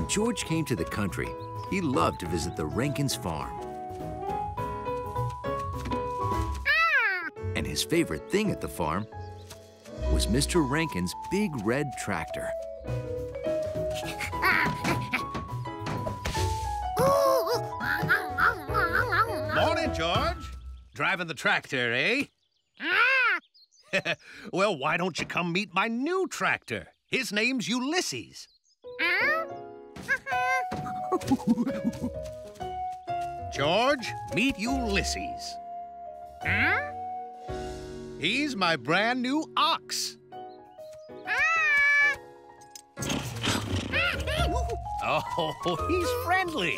When George came to the country, he loved to visit the Rankins' farm. And his favorite thing at the farm was Mr. Rankin's big red tractor. Morning, George. Driving the tractor, eh? Well, why don't you come meet my new tractor? His name's Ulysses. George, meet Ulysses. He's my brand new ox. Oh, he's friendly.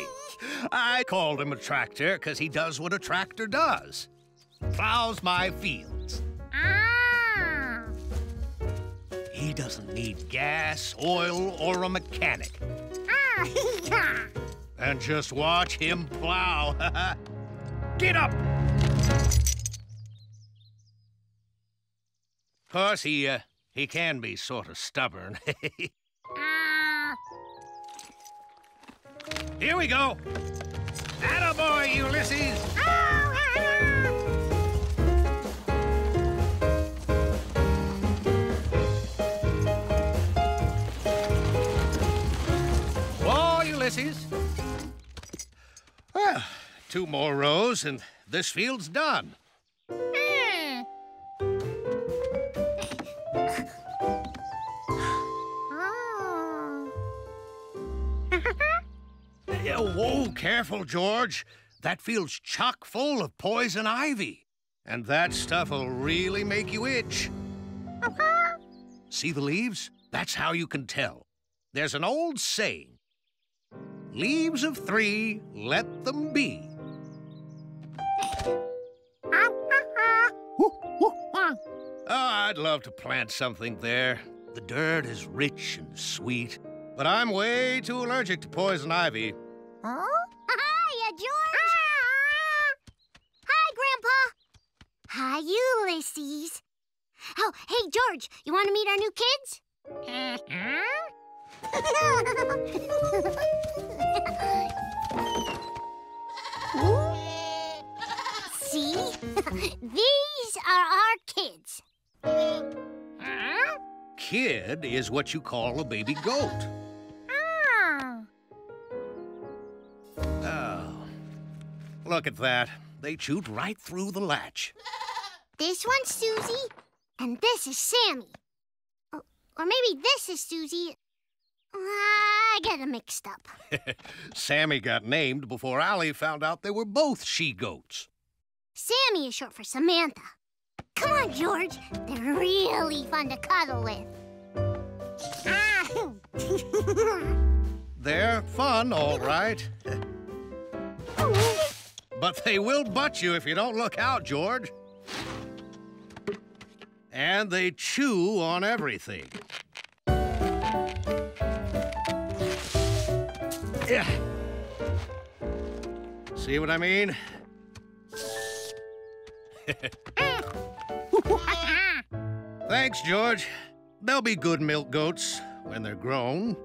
I called him a tractor because he does what a tractor does. Plows my fields. He doesn't need gas, oil, or a mechanic. And just watch him plow. Get up! Of course, he can be sort of stubborn. Here we go. Attaboy, Ulysses. Whoa, Ulysses. Well, 2 more rows and this field's done. Whoa, careful, George. That field's chock full of poison ivy. And that stuff'll really make you itch. See the leaves? That's how you can tell. There's an old saying. Leaves of 3, let them be. Oh, I'd love to plant something there. The dirt is rich and sweet. But I'm way too allergic to poison ivy. Huh? Hiya, George! Hi, Grandpa! Hi, Ulysses. Oh, hey, George, you want to meet our new kids? See? These are our kids. Kid is what you call a baby goat. Look at that. They chewed right through the latch. This one's Susie, and this is Sammy. Or maybe this is Susie. I get them mixed up. Sammy got named before Allie found out they were both she-goats. Sammy is short for Samantha. Come on, George. They're really fun to cuddle with. They're fun, all right. But they will butt you if you don't look out, George. And they chew on everything. Yeah. See what I mean? Thanks, George. They'll be good milk goats when they're grown.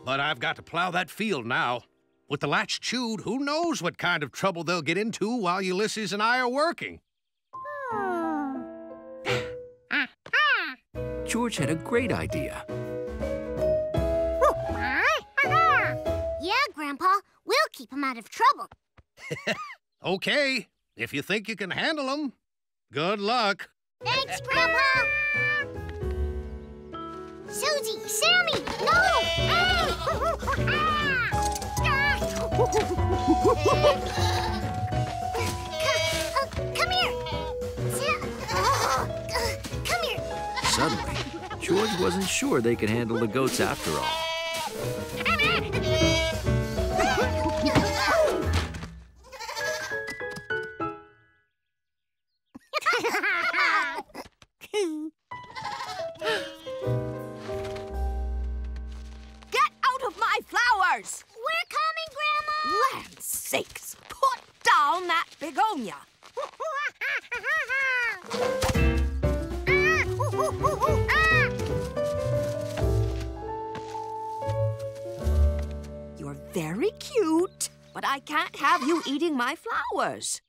But I've got to plow that field now. With the latch chewed, who knows what kind of trouble they'll get into while Ulysses and I are working. George had a great idea. Yeah, Grandpa, we'll keep him out of trouble. Okay, if you think you can handle them, good luck. Thanks, Grandpa. Susie, Sammy, no! Come here. Come here. Suddenly, George wasn't sure they could handle the goats after all. Get out of my flowers! We're coming, Grandma! Land's sakes! Put down that begonia! very cute, but I can't have you eating my flowers.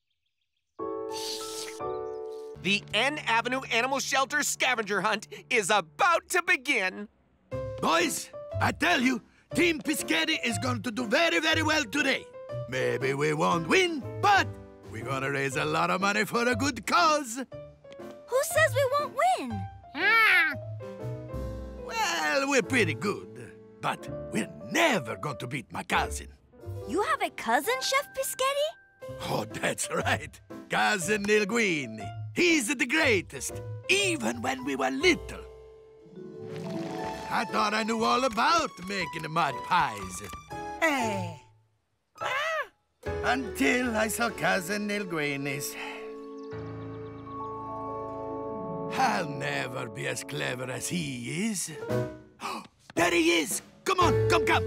The N Avenue Animal Shelter scavenger hunt is about to begin. Boys, I tell you, Team Piscetti is going to do very, very well today. Maybe we won't win, but we're gonna raise a lot of money for a good cause. Who says we won't win? Well, we're pretty good, but we're never going to beat my cousin. You have a cousin, Chef Piscetti? Oh, that's right. Cousin Linguini. He's the greatest, even when we were little. I thought I knew all about making mud pies. Until I saw Cousin Linguini's. I'll never be as clever as he is. There he is! Come on, come!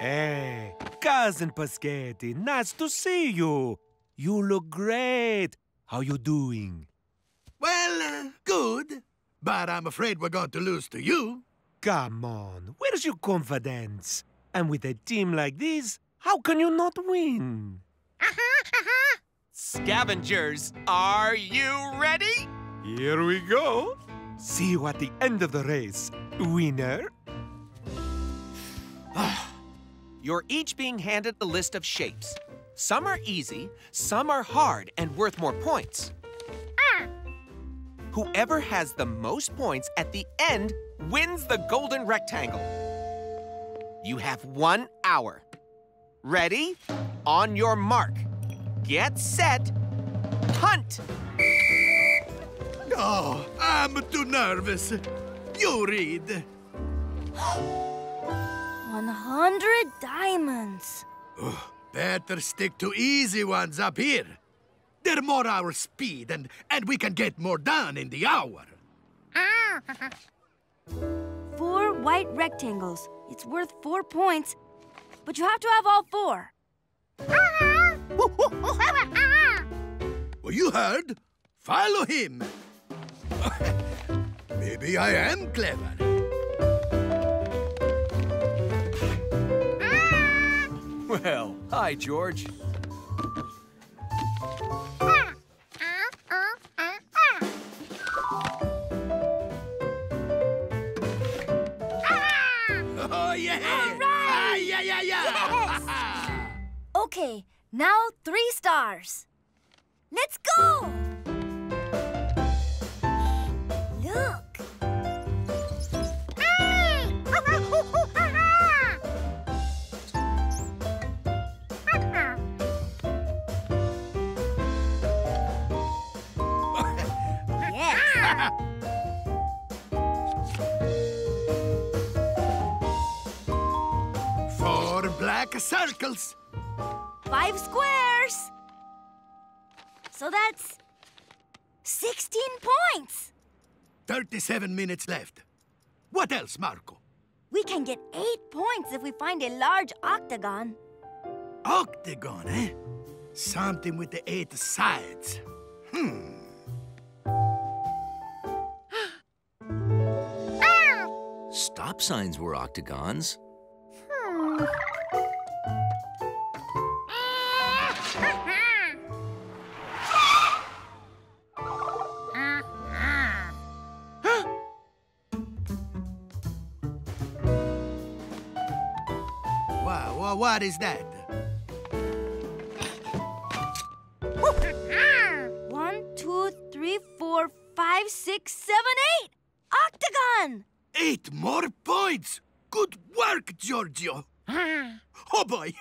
Hey, Cousin Piscetti, nice to see you. You look great. How you doing? Well, good. But I'm afraid we're going to lose to you. Come on, where's your confidence? And with a team like this, how can you not win? Scavengers, are you ready? Here we go. See you at the end of the race, winner. You're each being handed a list of shapes. Some are easy, some are hard and worth more points. Whoever has the most points at the end wins the golden rectangle. You have 1 hour. Ready? On your mark. Get set. Hunt! Oh, I'm too nervous. You read. 100 diamonds. Better stick to easy ones up here. They're more our speed, and we can get more done in the hour. 4 white rectangles. It's worth 4 points, but you have to have all 4. Well, you heard. Follow him. Maybe I am clever. Well, hi, George. Oh, yeah! All right! Yeah! Yes! Okay, now 3 stars. Let's go! Look! Yes! 4 black circles. 5 squares. So that's 16 points. 37 minutes left. What else, Marco? We can get 8 points if we find a large octagon. Octagon, eh? Something with the 8 sides. Stop signs were octagons. Wow, what is that? 1, 2, 3, 4, 5, 6, 7, 8! Octagon! 8 more points! Good work, Giorgio! Oh, boy!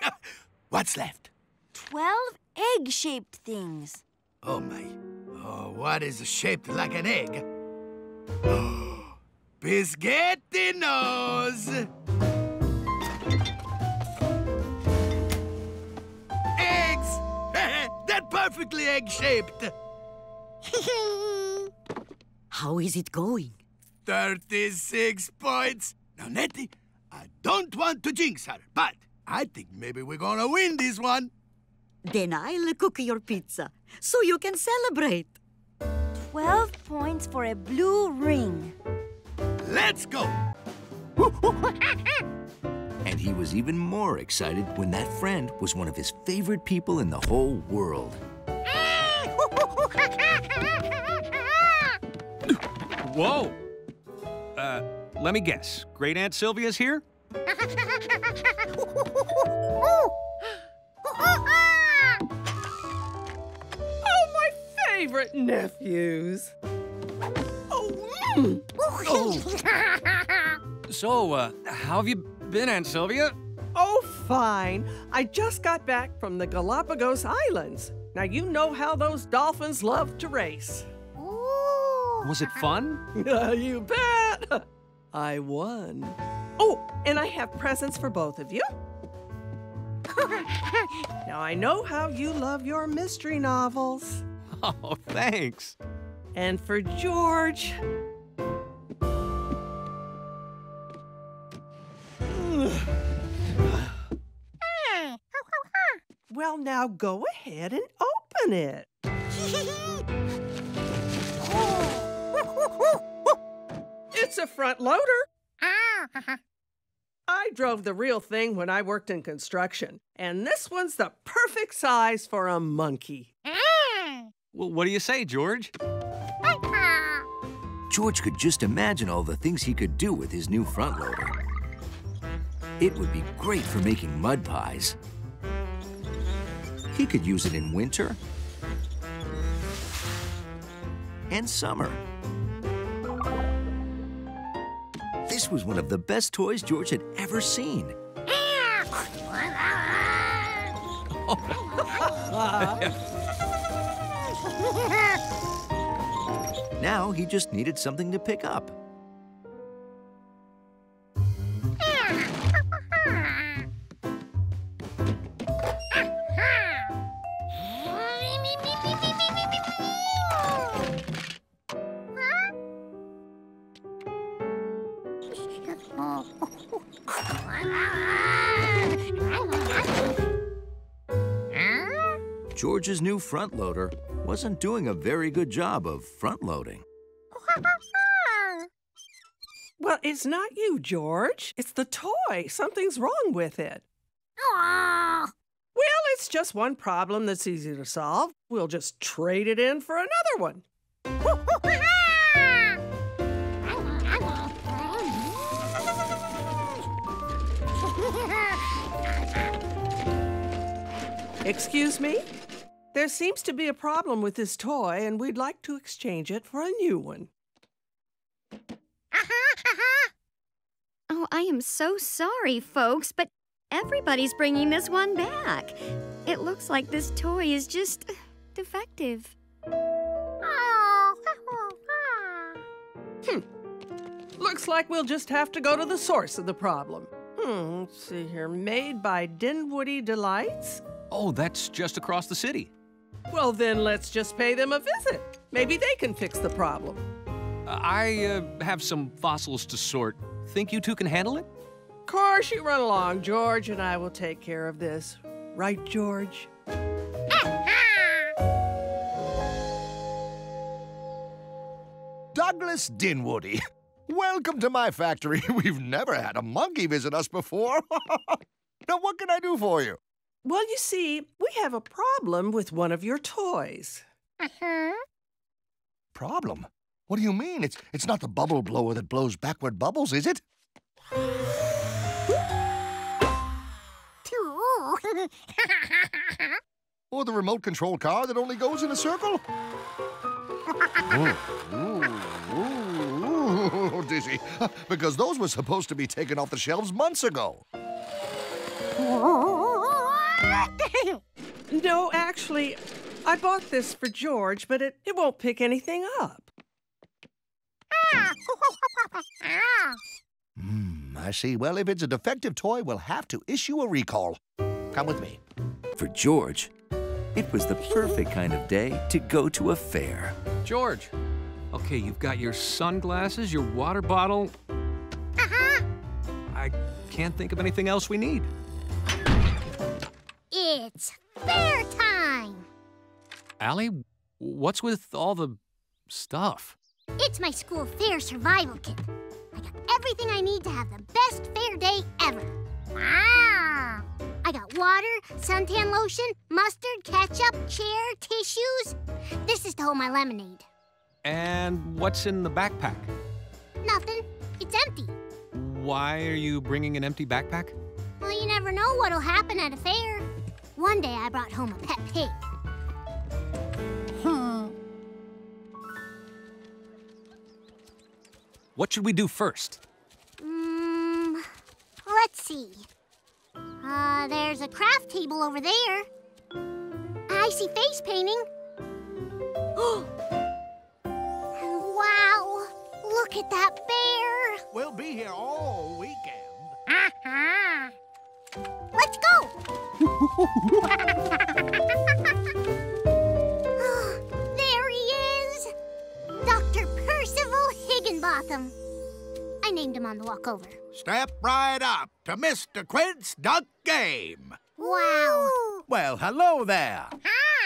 What's left? 12 egg-shaped things. Oh, my. Oh, what is shaped like an egg? Biscotti nose! Eggs! They're perfectly egg-shaped! How is it going? 36 points! Now, Nettie, I don't want to jinx her, but I think maybe we're gonna win this one. Then I'll cook your pizza, so you can celebrate. 12 points for a blue ring. Let's go! he was even more excited when that friend was one of his favorite people in the whole world. Whoa! Let me guess. Great Aunt Sylvia's here? Oh, my favorite nephews. So, how have you been, Aunt Sylvia? Oh, fine. I just got back from the Galapagos Islands. Now, you know how those dolphins love to race. Was it fun? You bet. I won. Oh, and I have presents for both of you. Now, I know how you love your mystery novels. Oh, thanks. And for George... Well, now go ahead and open it. It's a front loader. I drove the real thing when I worked in construction, and this one's the perfect size for a monkey. Well, what do you say, George? George could just imagine all the things he could do with his new front loader. It would be great for making mud pies. He could use it in winter and summer. This was one of the best toys George had ever seen. Now he just needed something to pick up. George's new front loader wasn't doing a very good job of front loading. Well, it's not you, George. It's the toy. Something's wrong with it. Well, it's just one problem that's easy to solve. We'll just trade it in for another one. Excuse me? There seems to be a problem with this toy, and we'd like to exchange it for a new one. Oh, I am so sorry, folks, but everybody's bringing this one back. It looks like this toy is just defective. Looks like we'll just have to go to the source of the problem. Let's see here. Made by Dinwoody Delights? Oh, that's just across the city. Well, then let's just pay them a visit. Maybe they can fix the problem. I have some fossils to sort. Think you two can handle it? Of course, you run along, George, and I will take care of this. Right, George? Douglas Dinwoody, welcome to my factory. We've never had a monkey visit us before. Now, what can I do for you? Well, you see, we have a problem with one of your toys. Problem? What do you mean? It's not the bubble blower that blows backward bubbles, is it? Or the remote control car that only goes in a circle? Ooh, dizzy. Because those were supposed to be taken off the shelves months ago. No, actually, I bought this for George, but it won't pick anything up. I see. Well, if it's a defective toy, we'll have to issue a recall. Come with me. For George, it was the perfect kind of day to go to a fair. George, okay, you've got your sunglasses, your water bottle. I can't think of anything else we need. It's fair time! Allie, what's with all the stuff? It's my school fair survival kit. I got everything I need to have the best fair day ever. suntan lotion, mustard, ketchup, chair, tissues. This is to hold my lemonade. And what's in the backpack? Nothing. It's empty. Why are you bringing an empty backpack? Well, you never know what'll happen at a fair. One day I brought home a pet pig. What should we do first? Let's see. There's a craft table over there. I see face painting. Wow! Look at that bear! We'll be here all weekend. Let's go! There he is! Dr. Percival Higginbotham. I named him on the walk over. Step right up to Mr. Quint's duck game. Wow! Well, hello there.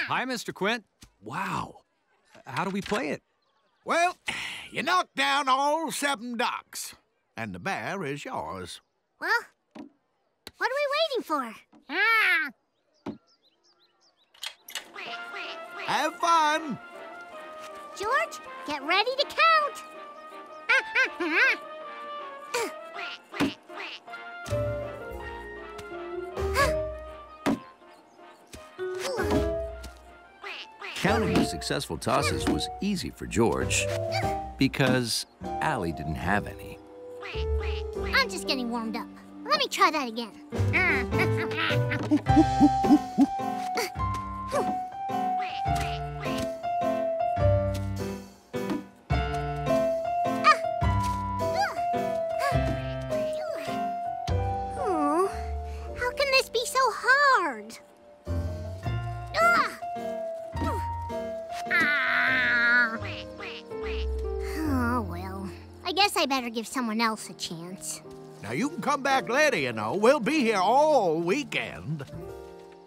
Hi, Mr. Quint. Wow. How do we play it? Well, you knock down all 7 ducks, and the bear is yours. Well, what are we waiting for? Have fun. George, get ready to count. Counting the successful tosses was easy for George because Allie didn't have any. I'm just getting warmed up. Let me try that again. Oh, how can this be so hard? Oh, well, I guess I better give someone else a chance. Now, you can come back later, you know. We'll be here all weekend.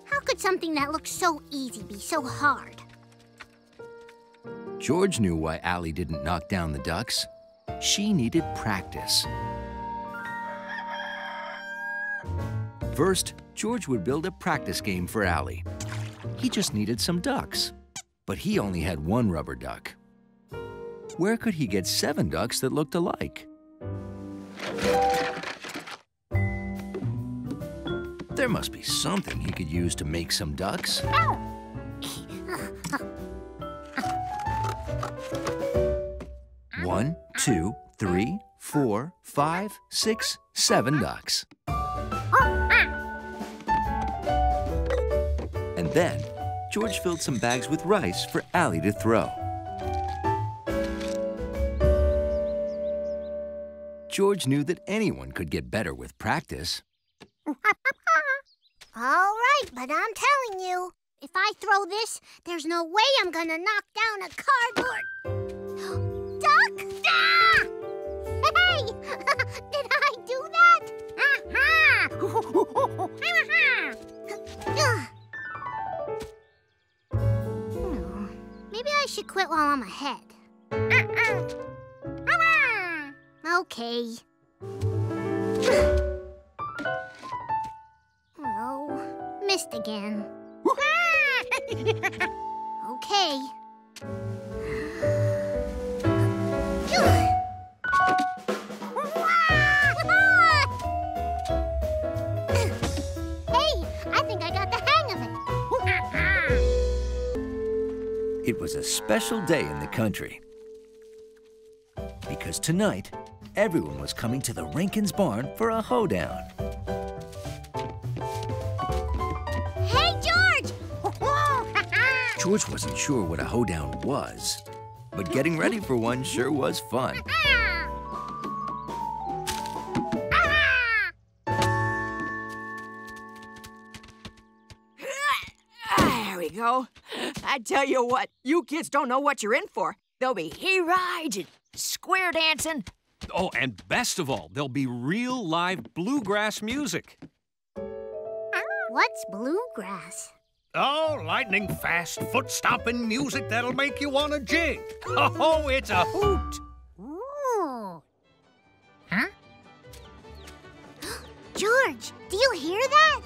How could something that looks so easy be so hard? George knew why Allie didn't knock down the ducks. She needed practice. First, George would build a practice game for Allie. He just needed some ducks, but he only had 1 rubber duck. Where could he get 7 ducks that looked alike? There must be something he could use to make some ducks. One, 2, 3, 4, 5, 6, 7 ducks. And then, George filled some bags with rice for Allie to throw. George knew that anyone could get better with practice. All right, but I'm telling you, if I throw this, there's no way I'm gonna knock down a cardboard. Duck! Ah! Hey! Did I do that? Maybe I should quit while I'm ahead. Okay. Oh, missed again. Okay. Hey, I think I got the hang of it. It was a special day in the country. Because tonight, everyone was coming to the Rankins' barn for a hoedown. Hey, George! George wasn't sure what a hoedown was, but getting ready for one sure was fun. There we go. I tell you what, you kids don't know what you're in for. There'll be he-rides and square dancing. Oh, and best of all, there'll be real live bluegrass music. What's bluegrass? Oh, lightning-fast, foot-stomping music that'll make you want to jig. Oh, it's a hoot. Ooh. Huh? George, do you hear that?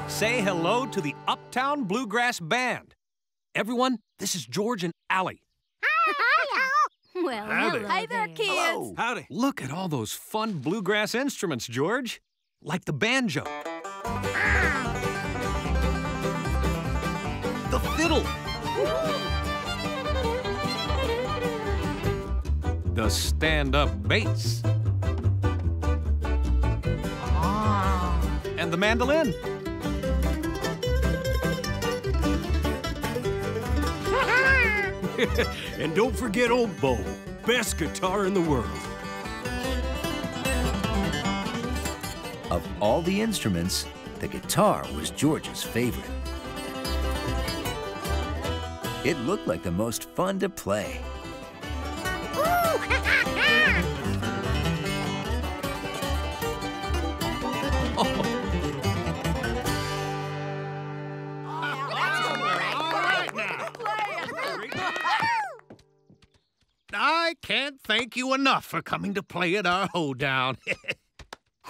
Say hello to the Uptown Bluegrass Band. Everyone, this is George and Allie. Well, Howdy. hello Hi there, kids. Hello. Howdy. Look at all those fun bluegrass instruments, George. Like the banjo. The fiddle. The stand-up bass. And the mandolin. And don't forget old Bo, best guitar in the world. Of all the instruments, the guitar was George's favorite. It looked like the most fun to play. I can't thank you enough for coming to play at our hoedown.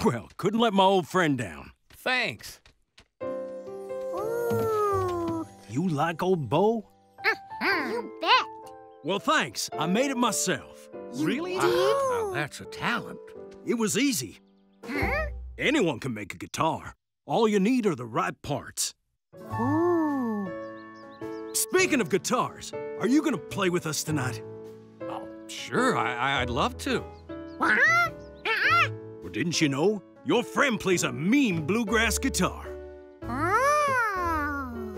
Well, couldn't let my old friend down. Thanks. Ooh. You like old Bo? You bet. Well, thanks. I made it myself. Really? Wow, that's a talent. It was easy. Huh? Anyone can make a guitar. All you need are the right parts. Ooh. Speaking of guitars, are you gonna play with us tonight? Oh, sure, I'd love to. What? Well, didn't you know? Your friend plays a mean bluegrass guitar. Oh.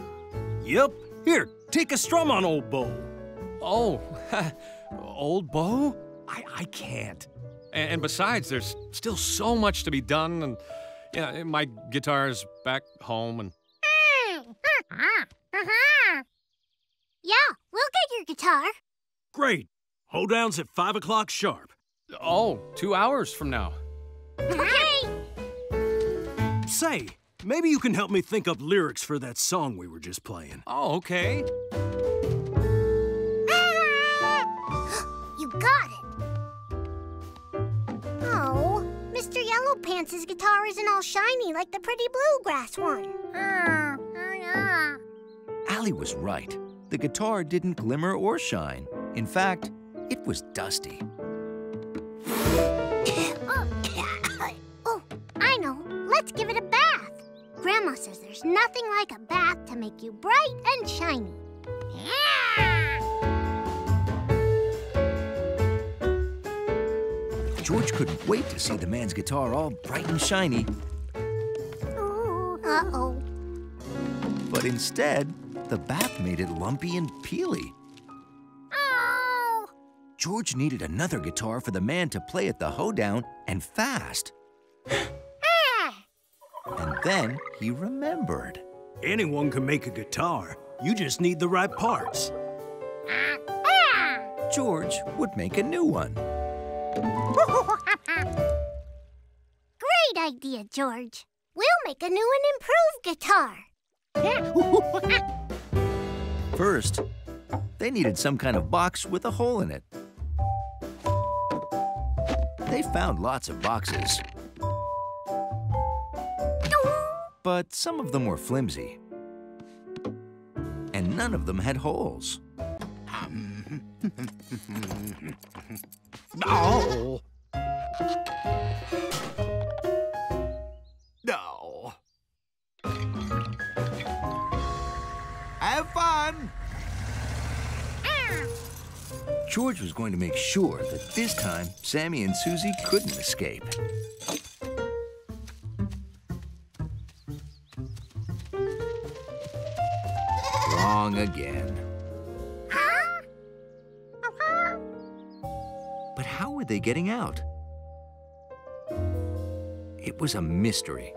Yep. Here, take a strum on old Bo. Oh, old Bo? I can't. And besides, there's still so much to be done, and yeah, my guitar's back home, and... Yeah, we'll get your guitar. Great. Hoedown's at 5 o'clock sharp. Oh, 2 hours from now. Okay. Say, maybe you can help me think up lyrics for that song we were just playing. Oh, okay. You got it. Oh, Mr. Yellow Pants' guitar isn't all shiny like the pretty bluegrass one. Allie was right. The guitar didn't glimmer or shine. In fact, it was dusty. Oh, I know. Let's give it a bath. Grandma says there's nothing like a bath to make you bright and shiny. George couldn't wait to see the man's guitar all bright and shiny, Ooh, uh-oh. but instead, the bath made it lumpy and peely. Oh. George needed another guitar for the man to play at the hoedown, and fast. And then he remembered. Anyone can make a guitar. You just need the right parts. George would make a new one. Great idea, George. We'll make a new and improved guitar. First, they needed some kind of box with a hole in it. They found lots of boxes, but some of them were flimsy, and none of them had holes. No. No. Have fun. George was going to make sure that this time Sammy and Susie couldn't escape. Wrong again. But how were they getting out? It was a mystery.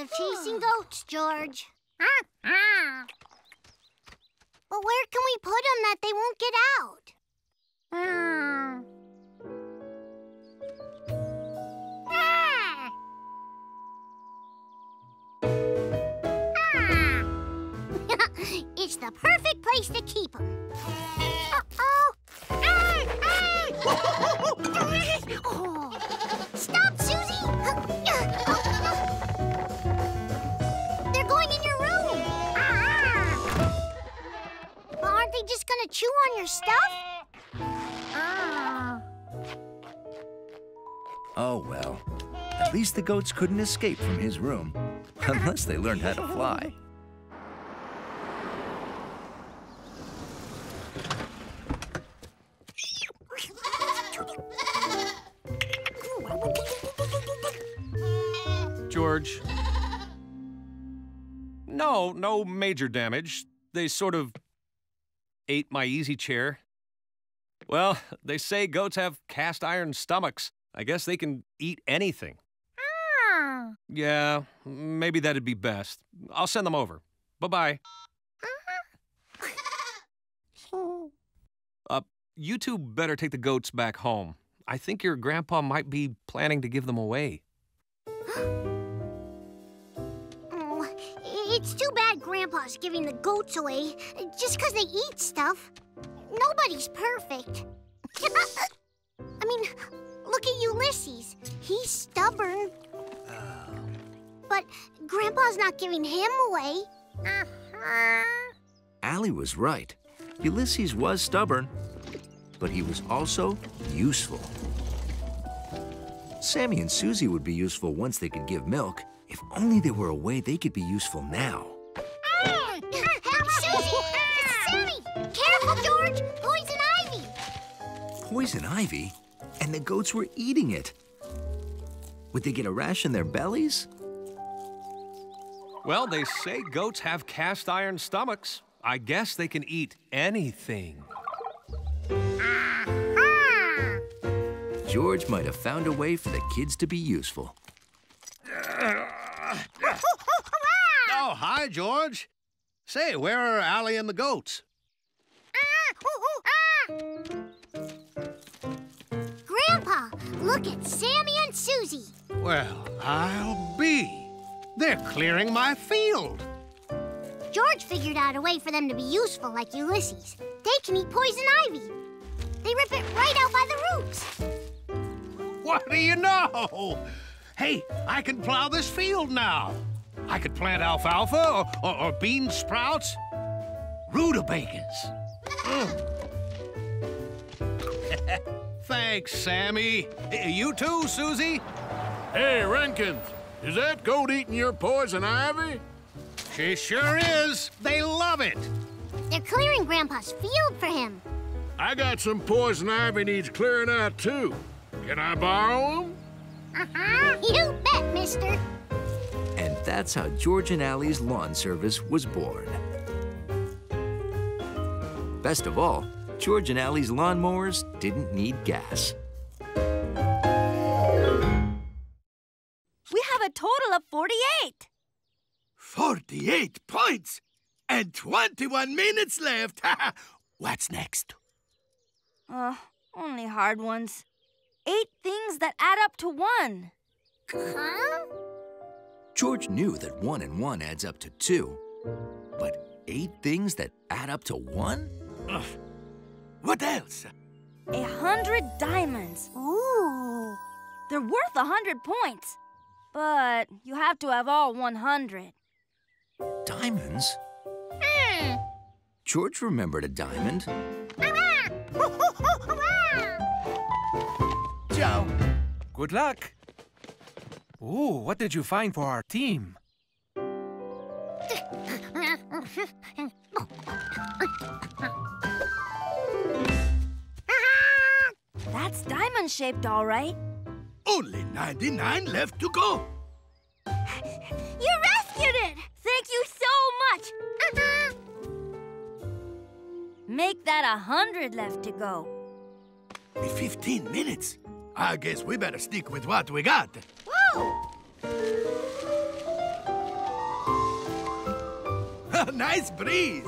of chasing goats, George. But where can we put them that they won't get out? It's the perfect place to keep them. Uh-oh. Oh. Stop, Susie! They're going in your room. But aren't they just gonna chew on your stuff? Oh, well. At least the goats couldn't escape from his room. Unless they learned how to fly. George. No major damage. They sort of ate my easy chair. Well, they say goats have cast iron stomachs. I guess they can eat anything. Yeah, maybe that'd be best. I'll send them over. Bye-bye. You two better take the goats back home. I think your grandpa might be planning to give them away. Oh, it's too bad Grandpa's giving the goats away just because they eat stuff. Nobody's perfect. I mean, look at Ulysses. He's stubborn. But Grandpa's not giving him away. Allie was right. Ulysses was stubborn, but he was also useful. Sammy and Susie would be useful once they could give milk. If only there were a way they could be useful now. Susie! It's Sammy! Careful, George! Poison ivy! Poison ivy? And the goats were eating it. Would they get a rash in their bellies? Well, they say goats have cast iron stomachs. I guess they can eat anything. George might have found a way for the kids to be useful. Oh, hi, George. Say, where are Allie and the goats? Grandpa, look at Sammy and Susie. Well, I'll be. They're clearing my field. George figured out a way for them to be useful like Ulysses. They can eat poison ivy. They rip it right out by the roots. What do you know? Hey, I can plow this field now. I could plant alfalfa or bean sprouts. Rutabagas. Thanks, Sammy. You too, Susie. Hey, Rankins, is that goat eating your poison ivy? She sure is. They love it. They're clearing Grandpa's field for him. I got some poison ivy needs clearing out, too. Can I borrow them? You bet, mister. And that's how George and Allie's lawn service was born. Best of all, George and Allie's lawnmowers didn't need gas. We have a total of 48. 48 points and 21 minutes left. What's next? Only hard ones. 8 things that add up to 1. Huh? George knew that 1 and 1 adds up to 2. But 8 things that add up to 1? What else? 100 diamonds. Ooh. They're worth 100 points. But you have to have all 100. Diamonds? George remembered a diamond. Ciao. Good luck. Ooh, what did you find for our team? That's diamond-shaped, all right. Only 99 left to go. You rescued it! Thank you so much! Make that 100 left to go. 15 minutes. I guess we better stick with what we got. Whoa! Nice breeze.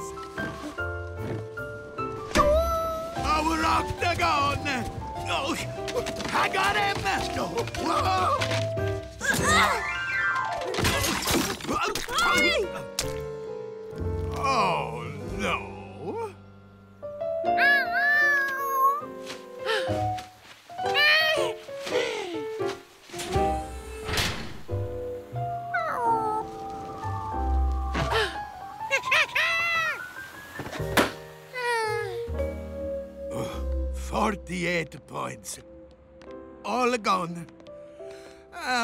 Our octagon. Oh, I got him. No. Oh, no. Oh, 48 points. All gone.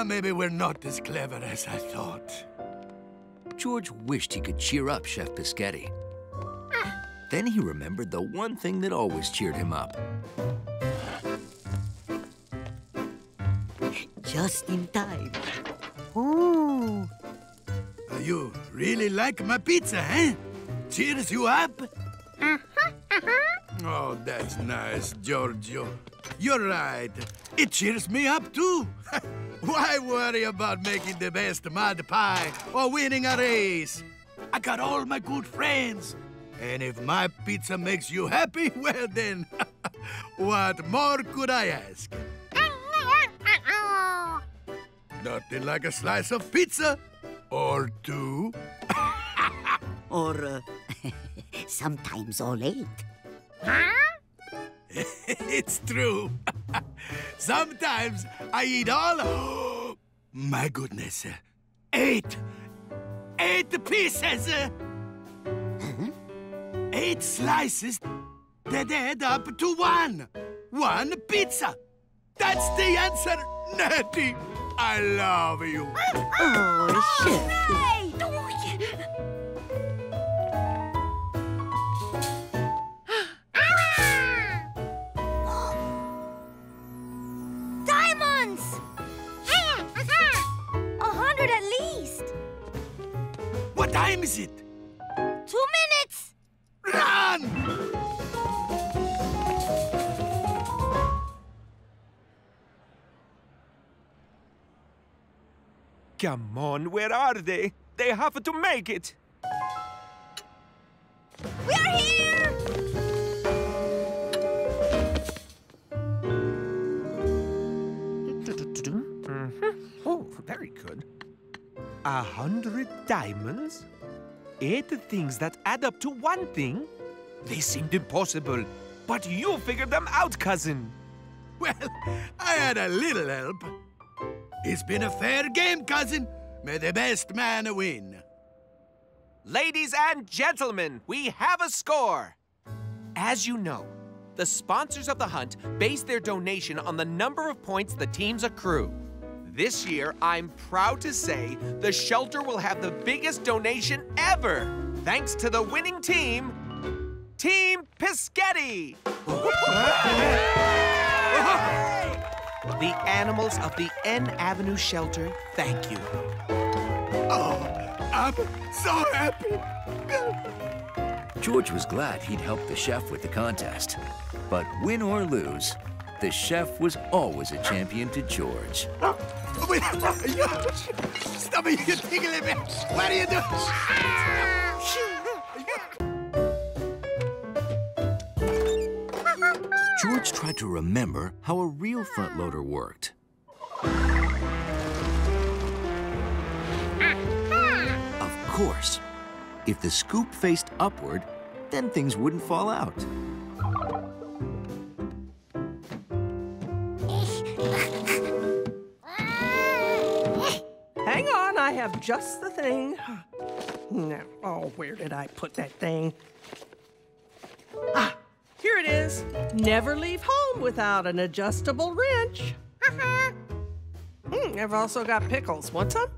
Maybe we're not as clever as I thought. George wished he could cheer up Chef Biscotti. Then he remembered the one thing that always cheered him up. Just in time. Ooh. You really like my pizza, eh? Cheers you up? Oh, that's nice, Giorgio. You're right. It cheers me up, too. Why worry about making the best mud pie or winning a race? I got all my good friends. And if my pizza makes you happy, well then, what more could I ask? Nothing like a slice of pizza. Or two. Or sometimes all 8. It's true. Sometimes I eat all. My goodness. 8 pieces. 8 slices that add up to 1. 1 pizza. That's the answer, Natty. I love you. Oh, Chef. Diamonds! 100 at least. What time is it? 2 minutes. Run! Come on, where are they? They have to make it. We are here! Oh, very good. 100 diamonds? 8 things that add up to 1 thing? They seemed impossible, but you figured them out, cousin. Well, I had a little help. It's been a fair game, cousin. May the best man win. Ladies and gentlemen, we have a score. As you know, the sponsors of the hunt base their donation on the number of points the teams accrue. This year, I'm proud to say the shelter will have the biggest donation ever, thanks to the winning team, Team Piscetti. The animals of the N Avenue shelter, thank you. Oh, I'm so happy. George was glad he'd helped the chef with the contest. But win or lose, the chef was always a champion to George. Wait, stop it, you're tickling me. What are you doing? George tried to remember how a real front loader worked. Of course, if the scoop faced upward, then things wouldn't fall out. Hang on, I have just the thing. No. Oh, where did I put that thing? Ah, here it is. Never leave home without an adjustable wrench. I've also got pickles. Want some?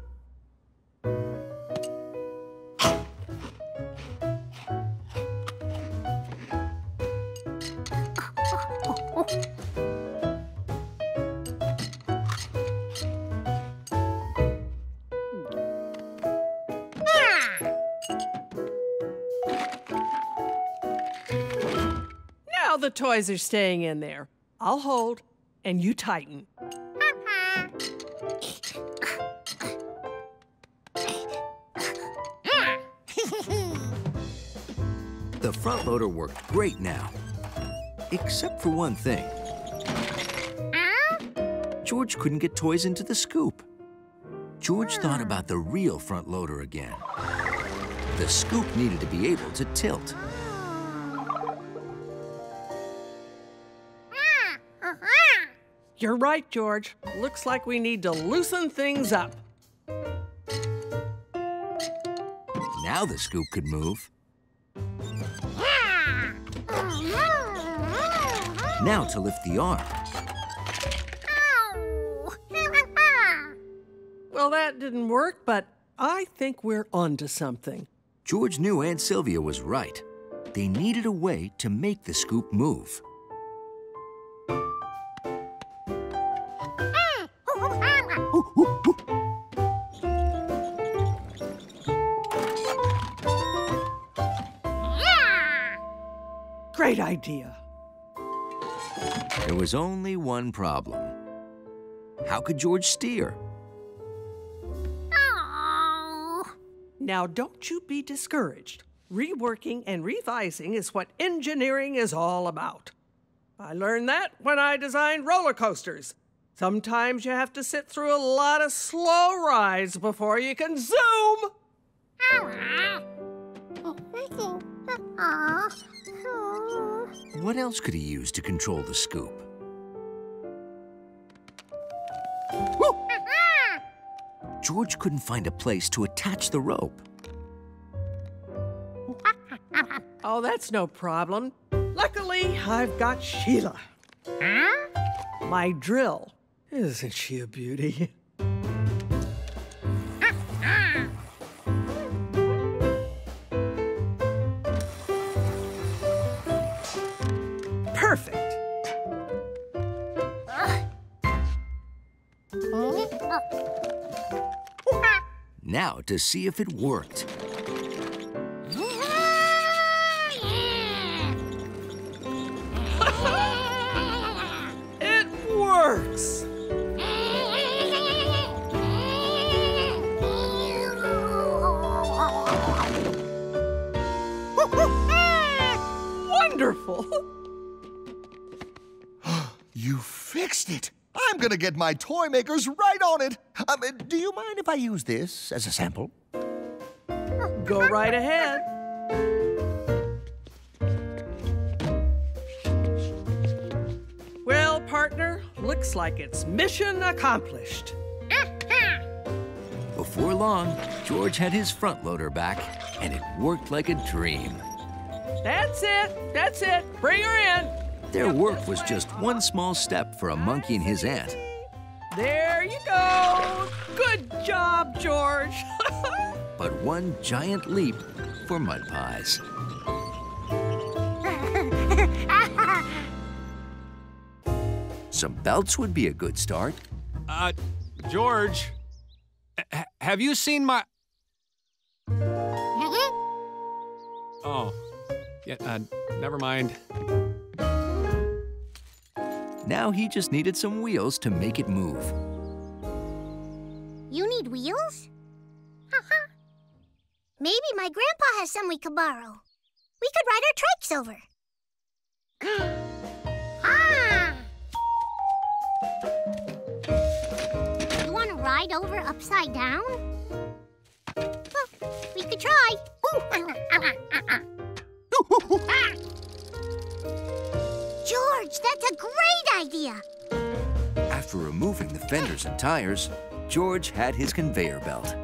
Now the toys are staying in there. I'll hold, and you tighten. The front loader worked great now, except for one thing. George couldn't get toys into the scoop. George thought about the real front loader again. The scoop needed to be able to tilt. You're right, George. Looks like we need to loosen things up. Now the scoop could move. Now to lift the arm. Well, that didn't work, but I think we're onto something. George knew Aunt Sylvia was right. They needed a way to make the scoop move. Great idea. There was only one problem. How could George steer? Now, don't you be discouraged. Reworking and revising is what engineering is all about. I learned that when I designed roller coasters. Sometimes you have to sit through a lot of slow rides before you can zoom. What else could he use to control the scoop? George couldn't find a place to attach the rope. Oh, that's no problem. Luckily, I've got Sheila. My drill. Isn't she a beauty? Perfect. Now to see if it worked. It works. Wonderful. You fixed it. I'm gonna get my toy makers right on it. Do you mind if I use this as a sample? Go right ahead. Well, partner, looks like it's mission accomplished. Before long, George had his front loader back, and it worked like a dream. That's it. That's it. Bring her in. Their work was just one small step for a monkey and his aunt. There you go. Good job, George. But one giant leap for mud pies. Some belts would be a good start. George, have you seen my... Oh, yeah, never mind. Now he just needed some wheels to make it move. You need wheels? Maybe my grandpa has some we could borrow. We could ride our trikes over. You want to ride over upside down? Well, we could try. George, that's a great idea. After removing the fenders and tires, George had his conveyor belt.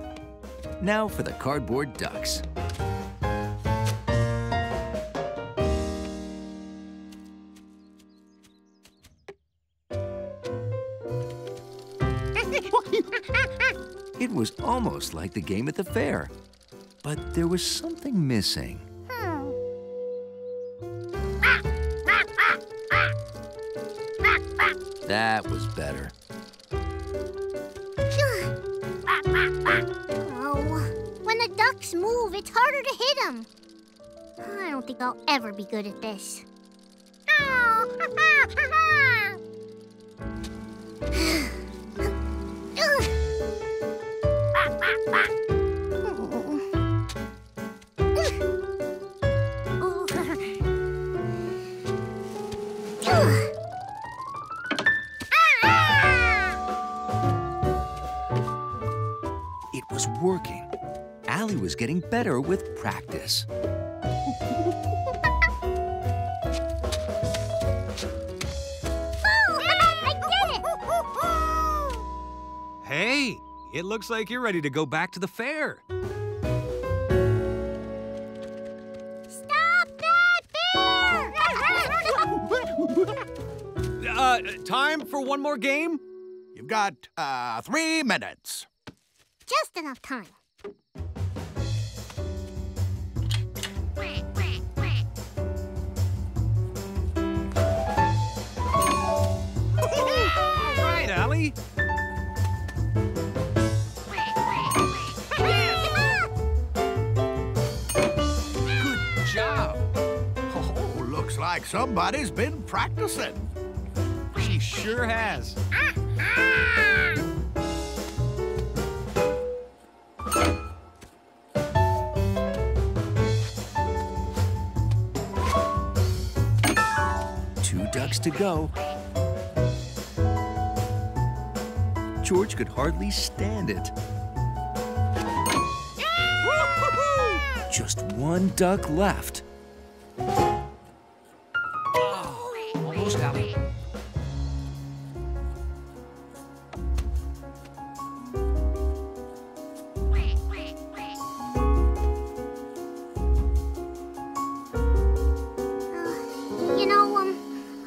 Now for the cardboard ducks. It was almost like the game at the fair, but there was something missing. That was better. When the ducks move, it's harder to hit them. I don't think I'll ever be good at this. was getting better with practice. Hey, it looks like you're ready to go back to the fair. Stop that bear! Time for one more game? You've got 3 minutes. Just enough time. All right, Allie. Good job. Oh, looks like somebody's been practicing. She sure has. Two ducks to go. George could hardly stand it. Just one duck left. Almost, Allie.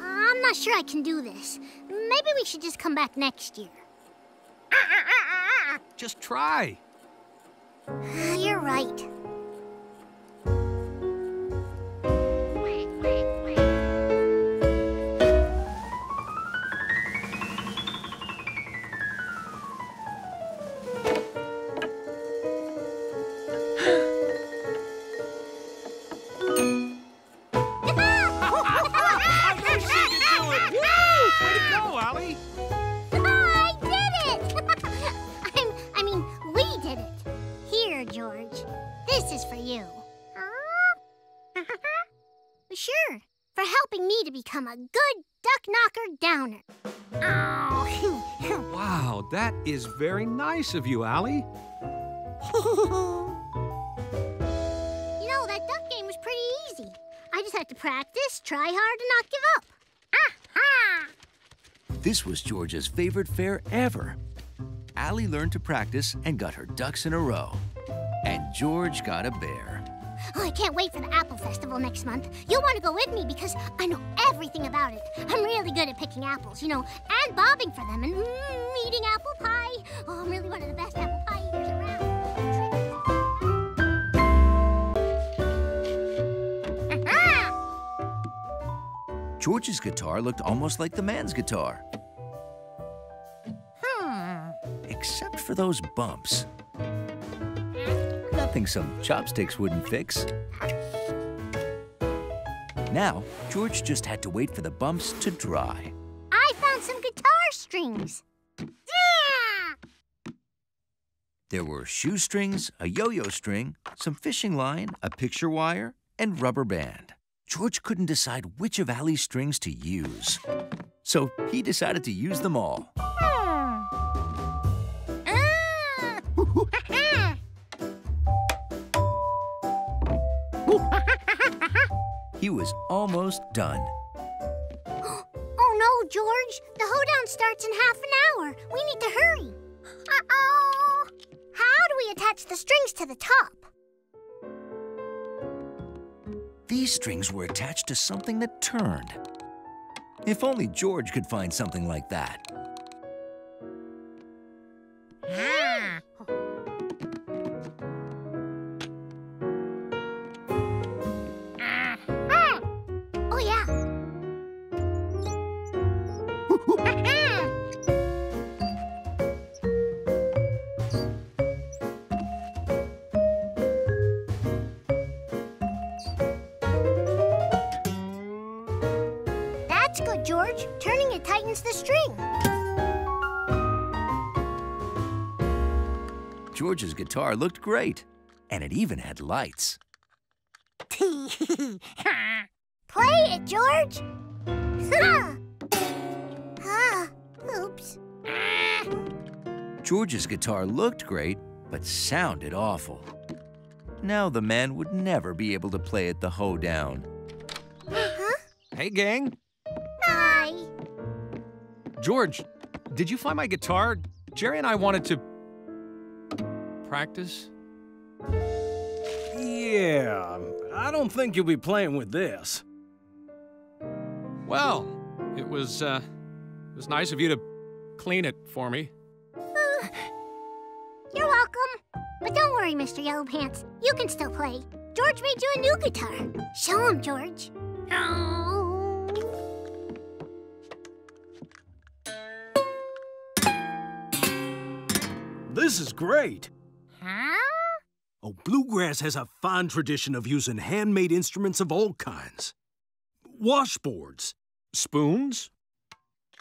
I'm not sure I can do this. Maybe we should just come back next year. Just try. You're right. Sure, for helping me to become a good duck knocker downer. Oh. Wow, that is very nice of you, Allie. You know, that duck game was pretty easy. I just had to practice, try hard, and not give up. This was George's favorite fair ever. Allie learned to practice and got her ducks in a row. And George got a bear. Oh, I can't wait for the Apple Festival next month. You'll want to go with me because I know everything about it. I'm really good at picking apples, and bobbing for them, and eating apple pie. Oh, I'm really one of the best apple pie eaters around. George's guitar looked almost like the man's guitar. Except for those bumps. Nothing some chopsticks wouldn't fix. Now, George just had to wait for the bumps to dry. I found some guitar strings. Yeah! There were shoestrings, a yo-yo string, some fishing line, a picture wire, and rubber band. George couldn't decide which of Allie's strings to use. So he decided to use them all. He was almost done. Oh no, George! The hoedown starts in half an hour. We need to hurry. Uh-oh! How do we attach the strings to the top? These strings were attached to something that turned. If only George could find something like that. Oh, yeah. That's good, George. Turning it tightens the string. George's guitar looked great, and it even had lights. Play it, George. Oops. George's guitar looked great, but sounded awful. Now the man would never be able to play at the hoedown. Huh? Hey, gang. Hi. George, did you find my guitar? Jerry and I wanted to practice. Yeah, I don't think you'll be playing with this. Well, it was nice of you to clean it for me. You're welcome. But don't worry, Mr. Yellow Pants. You can still play. George made you a new guitar. Show him, George. Oh. This is great. Huh? Oh, Bluegrass has a fine tradition of using handmade instruments of all kinds. Washboards. Spoons?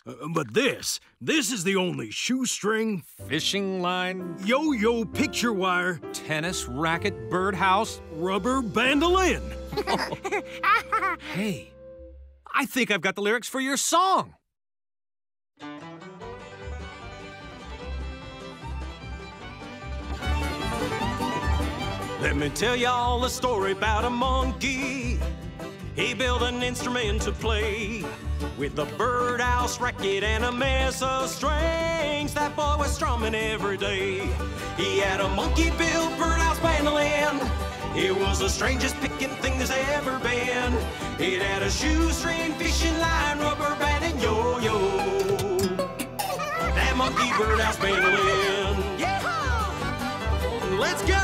But this is the only shoestring, fishing line, yo-yo picture wire, tennis racket, birdhouse, rubber bandolin. Hey, I think I've got the lyrics for your song. Let me tell y'all a story about a monkey. He built an instrument to play with a birdhouse racket and a mess of strings. That boy was strumming every day. He had a monkey-built birdhouse mandolin. It was the strangest picking thing there's ever been. It had a shoestring, fishing line, rubber band, and yo-yo. That monkey birdhouse mandolin. Yeah! Let's go!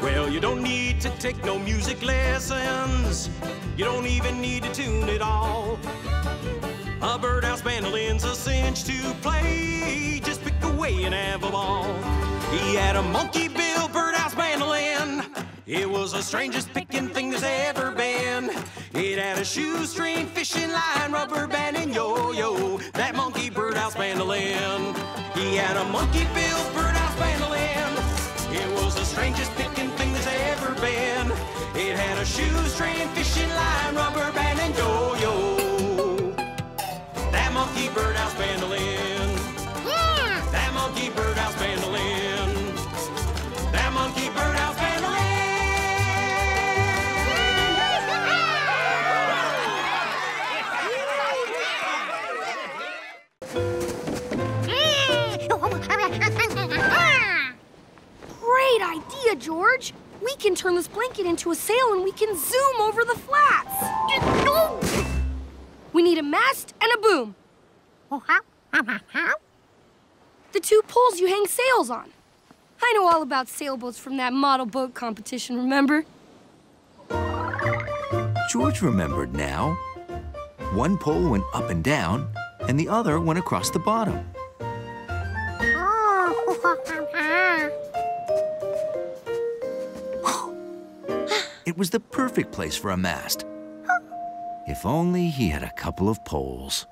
Well, you don't need to take no music lessons. You don't even need to tune it all. A birdhouse mandolin's a cinch to play. Just pick away and have a ball. He had a monkey-billed birdhouse mandolin. It was the strangest picking thing there's ever been. It had a shoestring, fishing line, rubber band, and yo-yo. That monkey birdhouse mandolin. He had a monkey-billed birdhouse mandolin. It was the strangest picking thing there's ever been. It had a shoestring, fishing line, rubber band, and yo-yo. That monkey birdhouse mandolin. Yeah! That monkey birdhouse mandolin. That monkey birdhouse mandolin. Great idea, George. We can turn this blanket into a sail and we can zoom over the flats. We need a mast and a boom. The two poles you hang sails on. I know all about sailboats from that model boat competition, remember? George remembered now. One pole went up and down, and the other went across the bottom. It was the perfect place for a mast. If only he had a couple of poles.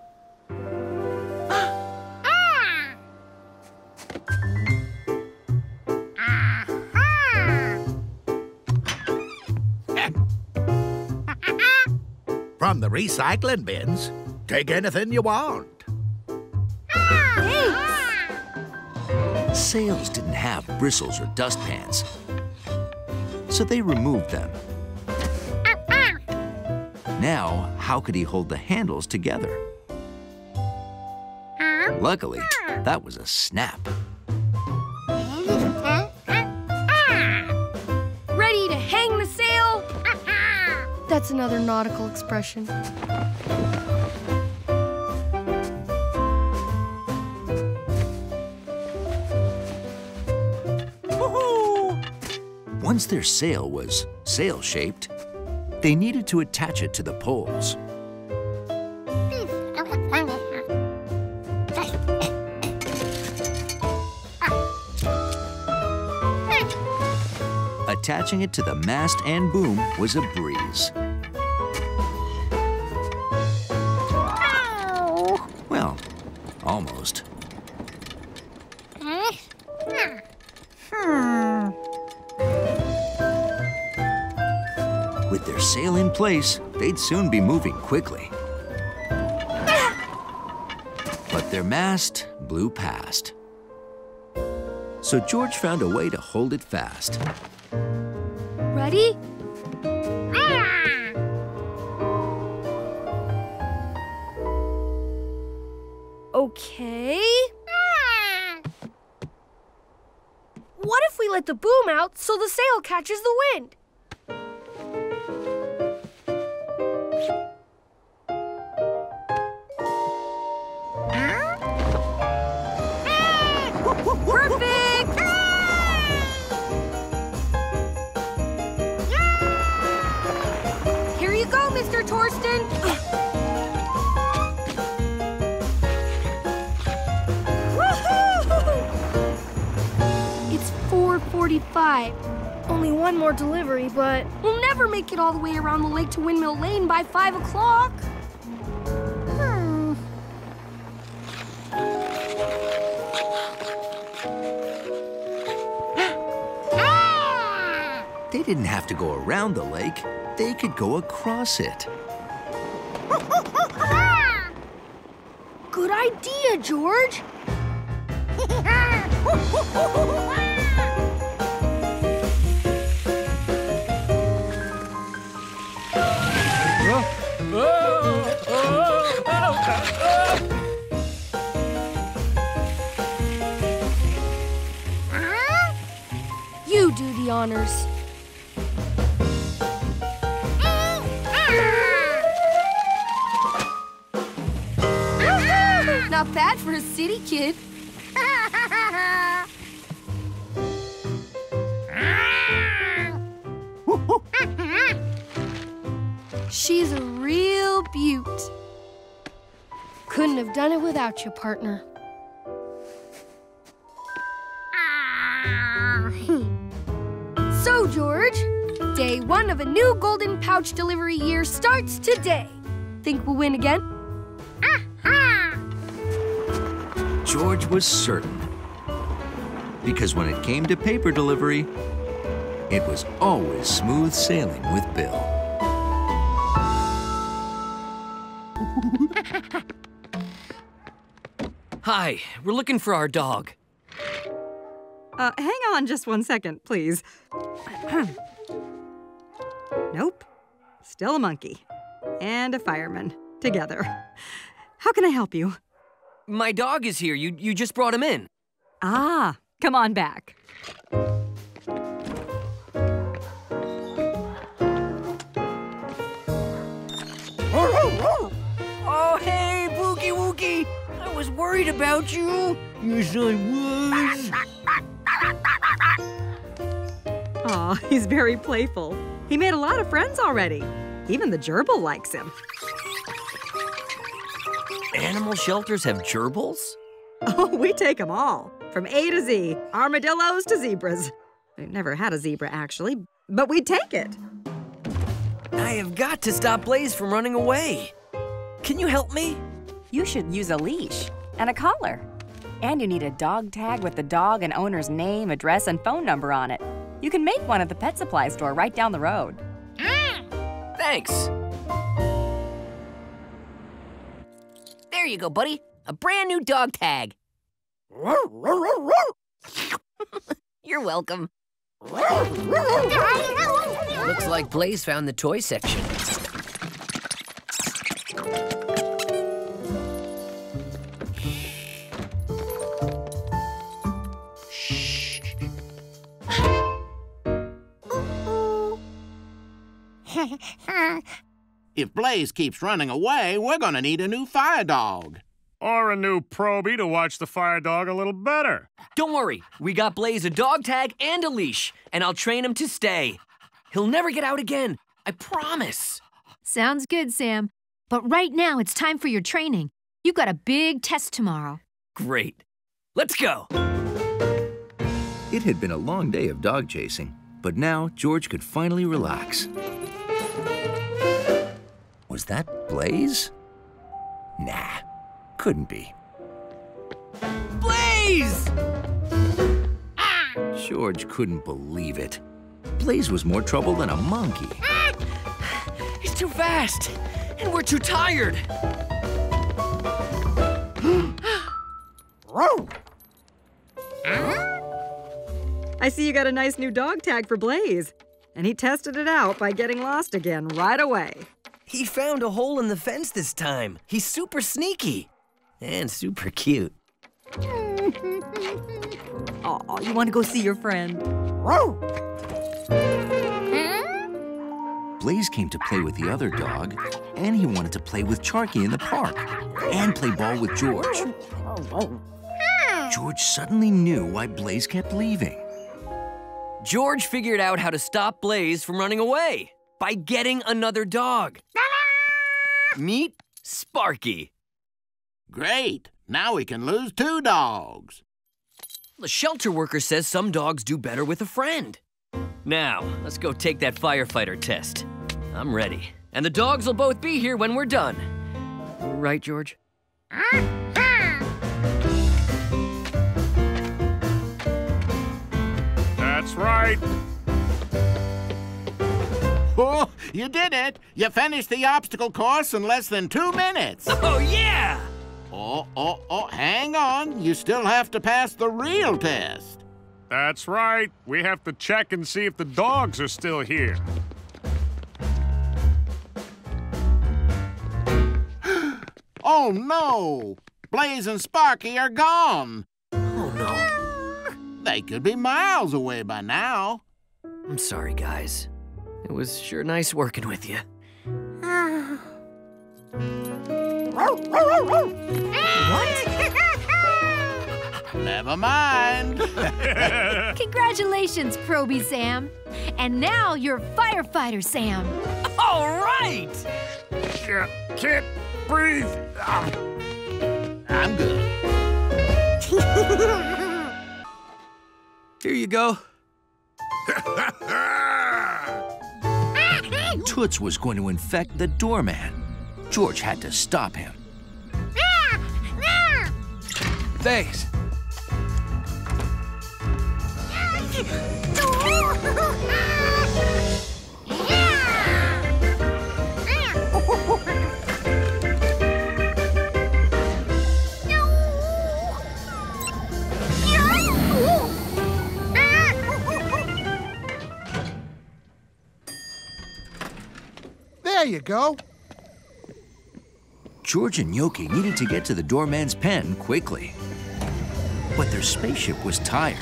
From the recycling bins, take anything you want. Sails didn't have bristles or dustpans, so they removed them. Now, how could he hold the handles together? Luckily, that was a snap. Ready to hang the sail? That's another nautical expression. Once their sail was sail-shaped, they needed to attach it to the poles. Attaching it to the mast and boom was a breeze. Well, almost. With their sail in place, they'd soon be moving quickly. But their mast blew past. So George found a way to hold it fast. Ready? Okay. What if we let the boom out so the sail catches the wind? Perfect! Here you go, Mr. Torsten. It's 4:45. Only one more delivery, but we'll never make it all the way around the lake to Windmill Lane by 5 o'clock. They didn't have to go around the lake. They could go across it. Good idea, George. You do the honors. Not bad for a city kid. She's a real beaut. Couldn't have done it without you, partner. So, George, day 1 of a new golden pouch delivery year starts today. Think we'll win again? George was certain. Because when it came to paper delivery, it was always smooth sailing with Bill. Hi, we're looking for our dog. Hang on just 1 second, please. Nope. Still a monkey. And a fireman. Together. How can I help you? My dog is here. You just brought him in. Ah, come on back. Oh, hey, Boogie Woogie. I was worried about you. Yes, I was. Aw, he's very playful. He made a lot of friends already. Even the gerbil likes him. Animal shelters have gerbils? Oh, we take them all. From A to Z. Armadillos to zebras. We've never had a zebra, actually, but we'd take it. I have got to stop Blaze from running away. Can you help me? You should use a leash and a collar. And you need a dog tag with the dog and owner's name, address, and phone number on it. You can make one at the pet supply store right down the road. Thanks. There you go, buddy. A brand new dog tag. You're welcome. Looks like Blaze found the toy section. If Blaze keeps running away, we're gonna need a new fire dog. Or a new probie to watch the fire dog a little better. Don't worry, we got Blaze a dog tag and a leash, and I'll train him to stay. He'll never get out again, I promise. Sounds good, Sam. But right now, it's time for your training. You've got a big test tomorrow. Great. Let's go. It had been a long day of dog chasing, but now George could finally relax. Was that Blaze? Nah, couldn't be. Blaze! George couldn't believe it. Blaze was more trouble than a monkey. He's too fast, and we're too tired. I see you got a nice new dog tag for Blaze. And he tested it out by getting lost again right away. He found a hole in the fence this time. He's super sneaky and super cute. Aw, you want to go see your friend? Blaze came to play with the other dog, and he wanted to play with Charky in the park, and play ball with George. George suddenly knew why Blaze kept leaving. George figured out how to stop Blaze from running away by getting another dog. Meet Sparky. Great. Now we can lose 2 dogs. The shelter worker says some dogs do better with a friend. Now, let's go take that firefighter test. I'm ready. And the dogs will both be here when we're done. Right, George? That's right. Oh, you did it. You finished the obstacle course in less than 2 minutes. Oh, yeah! Oh, hang on. You still have to pass the real test. That's right. We have to check and see if the dogs are still here. Oh, no. Blaze and Sparky are gone. Oh, no. They could be miles away by now. I'm sorry, guys. It was sure nice working with you. What? Never mind. Congratulations, Proby Sam. And now you're firefighter Sam. All right! Can't breathe. I'm good. Here you go. Toots was going to infect the doorman. George had to stop him. Thanks. There you go. George and Yoki needed to get to the doorman's pen quickly. But their spaceship was tired.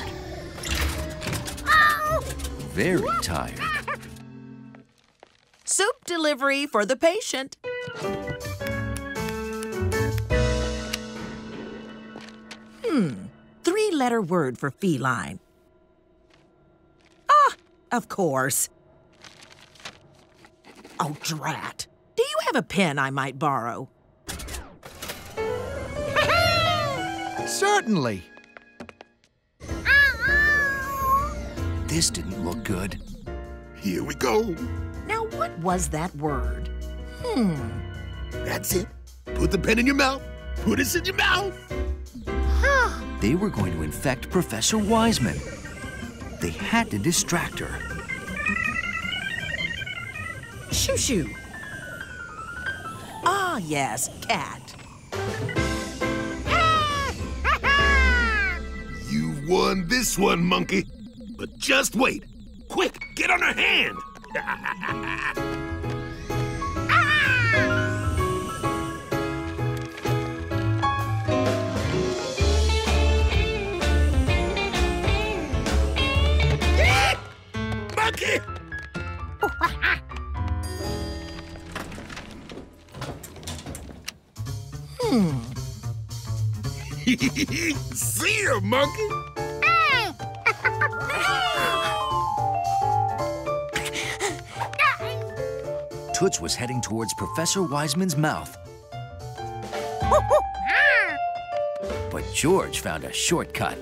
Very tired. Soup delivery for the patient. 3-letter word for feline. Ah, of course. Oh, drat. Do you have a pen I might borrow? Certainly. This didn't look good. Here we go. Now, what was that word? That's it. Put the pen in your mouth. Put it in your mouth. They were going to infect Professor Wiseman. They had to distract her. Shoo-shoo. Ah, yes, cat. You've won this one, monkey. But just wait. Quick, get on her hand. Monkey! See ya, monkey! Toots was heading towards Professor Wiseman's mouth. But George found a shortcut.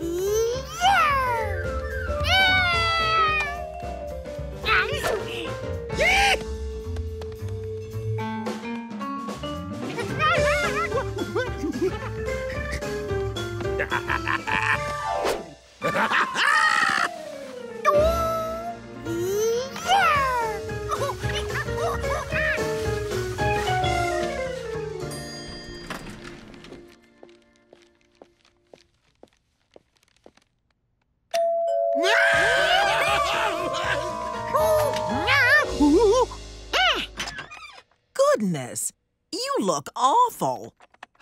look awful.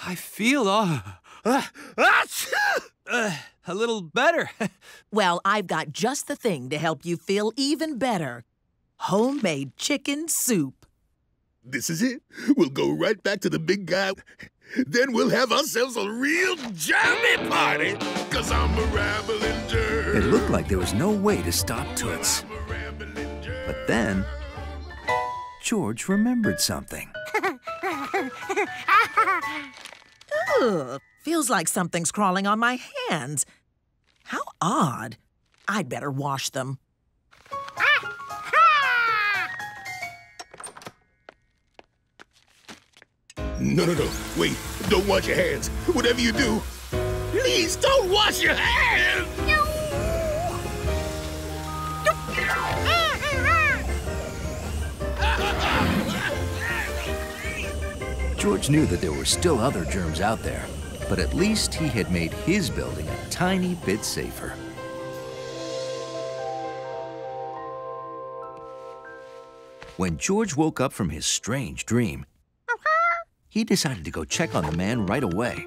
I feel a little better. Well, I've got just the thing to help you feel even better. Homemade chicken soup. This is it. We'll go right back to the big guy. Then we'll have ourselves a real jammy party, 'cause I'm a rambling jerk. It looked like there was no way to stop Toots. But then, George remembered something. Ugh, feels like something's crawling on my hands. How odd. I'd better wash them. No. Wait, don't wash your hands. Whatever you do, please don't wash your hands! George knew that there were still other germs out there, but at least he had made his building a tiny bit safer. When George woke up from his strange dream, he decided to go check on the man right away.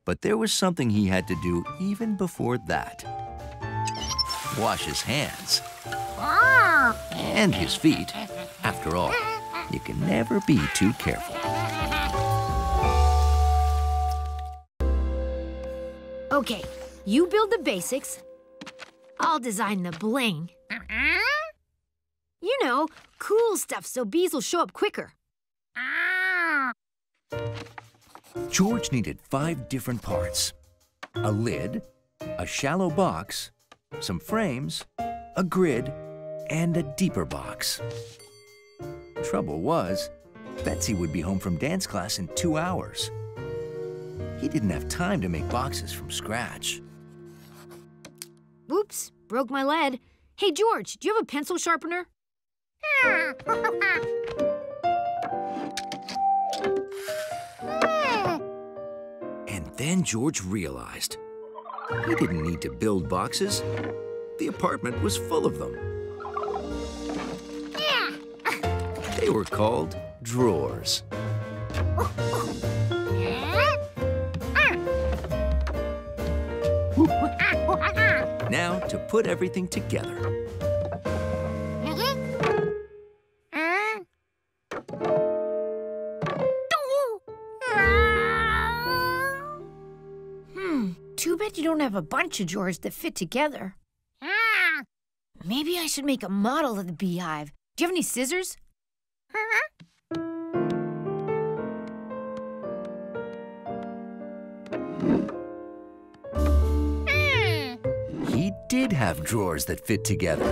But there was something he had to do even before that. Wash his hands. And his feet. After all, you can never be too careful. Okay, you build the basics. I'll design the bling. You know, cool stuff so bees will show up quicker. George needed 5 different parts. A lid, a shallow box, some frames, a grid, and a deeper box. Trouble was, Betsy would be home from dance class in 2 hours. He didn't have time to make boxes from scratch. Oops, broke my lead. Hey, George, do you have a pencil sharpener? And then George realized he didn't need to build boxes. The apartment was full of them. They were called drawers. Now to put everything together. Too bad you don't have a bunch of drawers that fit together. Maybe I should make a model of the beehive. Do you have any scissors? He did have drawers that fit together.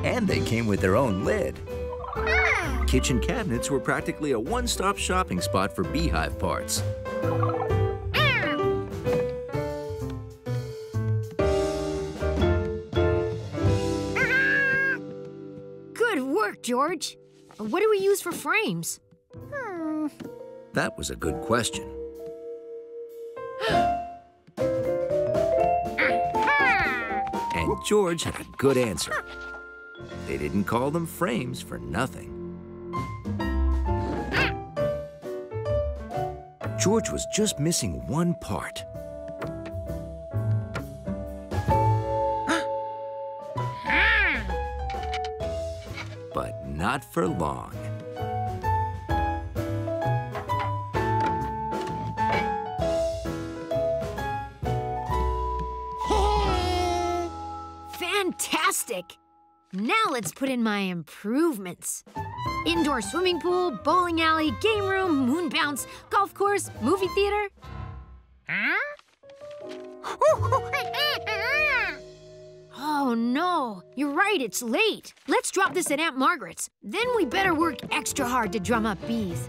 And they came with their own lid. Kitchen cabinets were practically a one-stop shopping spot for beehive parts. Good work, George. What do we use for frames? That was a good question. And George had a good answer. They didn't call them frames for nothing. George was just missing one part. But not for long. Fantastic! Now let's put in my improvements. Indoor swimming pool, bowling alley, game room, moon bounce, golf course, movie theater. Oh no, you're right, it's late. Let's drop this at Aunt Margaret's. Then we better work extra hard to drum up bees.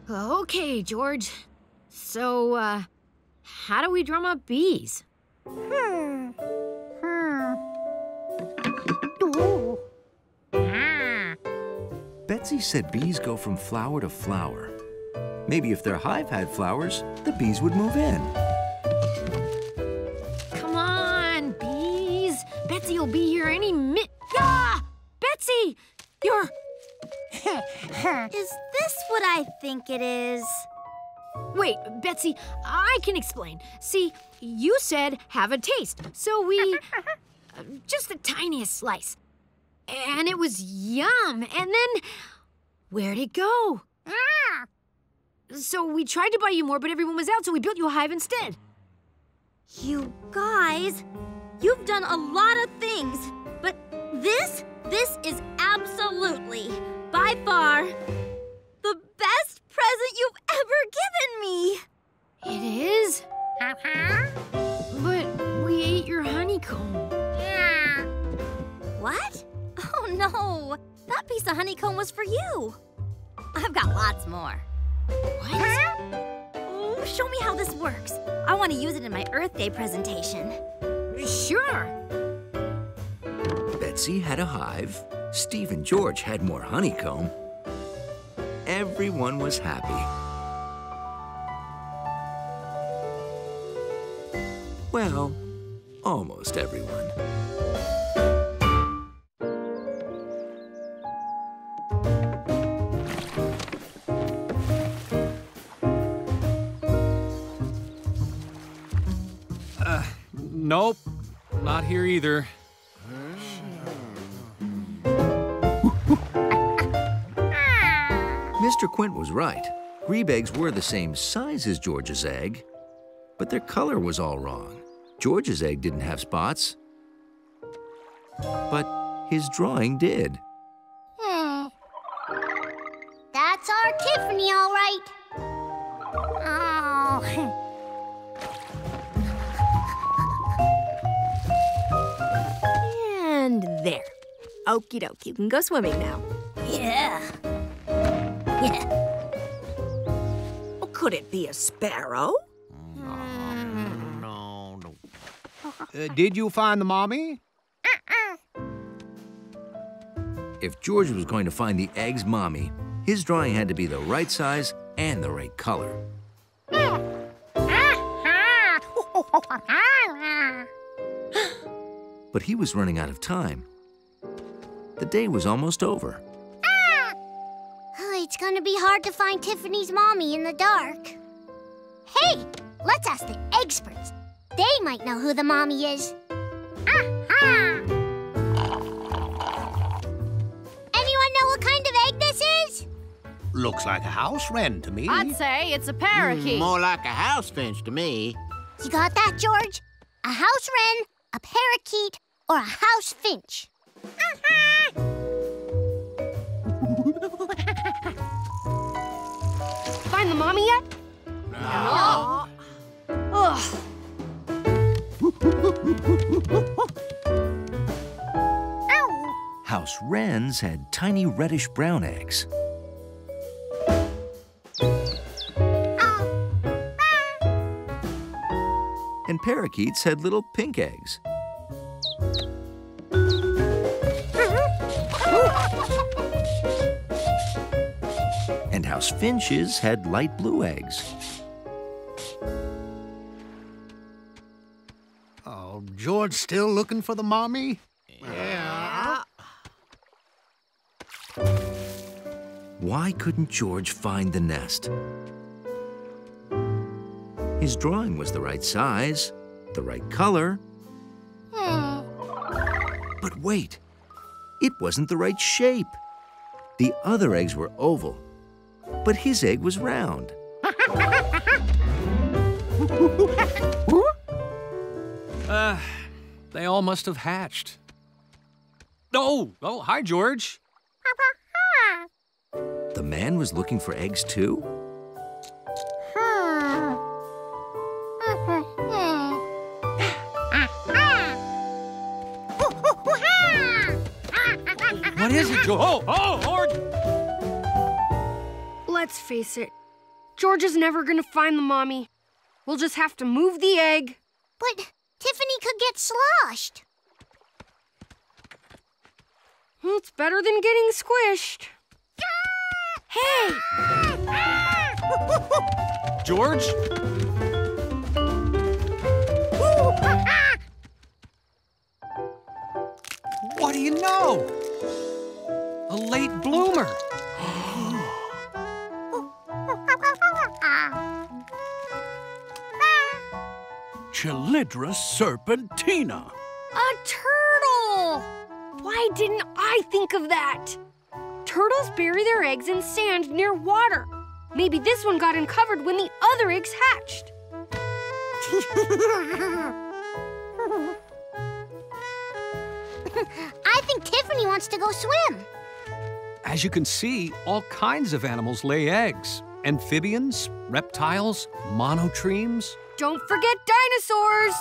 Okay, George. So, how do we drum up bees? Betsy said bees go from flower to flower. Maybe if their hive had flowers, the bees would move in. Come on, Betsy will be here any minute. Ah! Betsy! You're... Is this what I think it is? Wait, Betsy, I can explain. See, you said have a taste, so we... just the tiniest slice. And it was yum, and then... where'd it go? So we tried to buy you more, but everyone was out, so we built you a hive instead. You guys, you've done a lot of things, but this is absolutely, by far, the best present you've ever given me. It is? But we ate your honeycomb. What? Oh, no. That piece of honeycomb was for you. I've got lots more. What? Oh, show me how this works. I want to use it in my Earth Day presentation. Sure. Betsy had a hive. Steve and George had more honeycomb. Everyone was happy. Well, almost everyone. Nope, not here either. Mr. Quint was right. Grebe eggs were the same size as George's egg, but their color was all wrong. George's egg didn't have spots, but his drawing did. That's our Tiffany, all right. Oh. And there. Okie doke, you can go swimming now. Yeah. Could it be a sparrow? No. Did you find the mommy? If George was going to find the egg's mommy, his drawing had to be the right size and the right color. But he was running out of time. The day was almost over. It's gonna be hard to find Tiffany's mommy in the dark. Hey, let's ask the experts. They might know who the mommy is. Anyone know what kind of egg this is? Looks like a house wren to me. I'd say it's a parakeet. More like a house finch to me. You got that, George? A house wren, a parakeet, or a house finch? Find the mommy yet? No. Ugh. House wrens had tiny reddish-brown eggs. And parakeets had little pink eggs. And house finches had light blue eggs. Oh, George still looking for the mommy? Yeah. Why couldn't George find the nest? His drawing was the right size, the right color. But wait, it wasn't the right shape. The other eggs were oval, but his egg was round. They all must have hatched. Oh, hi, George. The man was looking for eggs too? What is it, George? Oh, Lord! Let's face it, George is never gonna find the mommy. We'll just have to move the egg. But Tiffany could get sloshed. It's better than getting squished. Hey! George? What do you know? A late bloomer. Chelidra serpentina. A turtle! Why didn't I think of that? Turtles bury their eggs in sand near water. Maybe this one got uncovered when the other eggs hatched. I think Tiffany wants to go swim. As you can see, all kinds of animals lay eggs. Amphibians, reptiles, monotremes. Don't forget dinosaurs!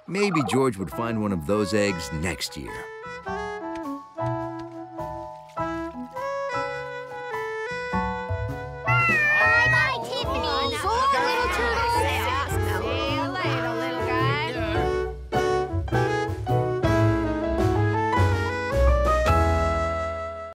Maybe George would find one of those eggs next year.